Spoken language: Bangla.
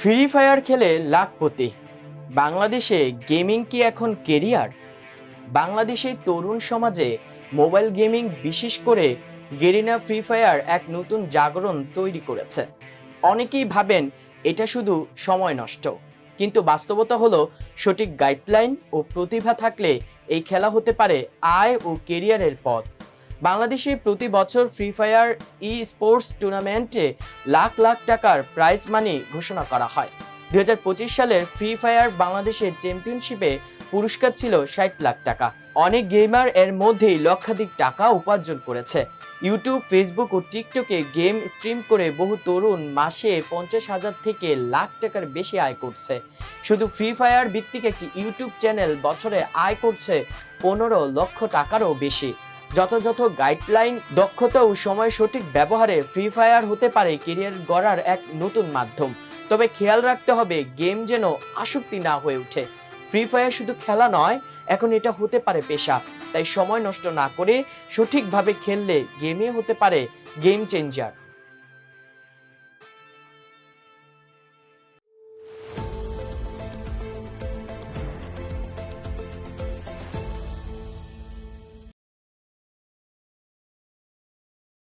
ফ্রি ফায়ার খেলে লাখপতি। বাংলাদেশে গেমিং কি এখন কেরিয়ার? বাংলাদেশের তরুণ সমাজে মোবাইল গেমিং, বিশেষ করে গেরিনা ফ্রি ফায়ার এক নতুন জাগরণ তৈরি করেছে। অনেকেই ভাবেন এটা শুধু সময় নষ্ট, কিন্তু বাস্তবতা হলো সঠিক গাইডলাইন ও প্রতিভা থাকলে এই খেলা হতে পারে আয় ও কেরিয়ারের পথ। বাংলাদেশে প্রতি বছর ফ্রি ফায়ার ই স্পোর্টস টুর্নামেন্টে লাখ লাখ টাকার প্রাইজ মানি ঘোষণা করা হয়। 2025 সালের ফ্রি ফায়ার বাংলাদেশের চ্যাম্পিয়নশিপে পুরস্কার ছিল 60 লাখ টাকা। অনেক গেমার এর মধ্যেই লক্ষাধিক টাকা উপার্জন করেছে। ইউটিউব, ফেসবুক ও টিকটকে গেম স্ট্রিম করে বহু তরুণ মাসে 50,000 থেকে লাখ টাকার বেশি আয় করছে। শুধু ফ্রি ফায়ার ভিত্তিক একটি ইউটিউব চ্যানেল বছরে আয় করছে 15 লক্ষ টাকারও বেশি। যথাযথ গাইডলাইন, দক্ষতা ও সময় সঠিক ব্যবহারে ফ্রি ফায়ার হতে পারে কেরিয়ার গড়ার এক নতুন মাধ্যম। তবে খেয়াল রাখতে হবে গেম যেন আসক্তি না হয়ে ওঠে। ফ্রি ফায়ার শুধু খেলা নয়, এখন এটা হতে পারে পেশা। তাই সময় নষ্ট না করে সঠিকভাবে খেললে গেমে হতে পারে গেম চেঞ্জার।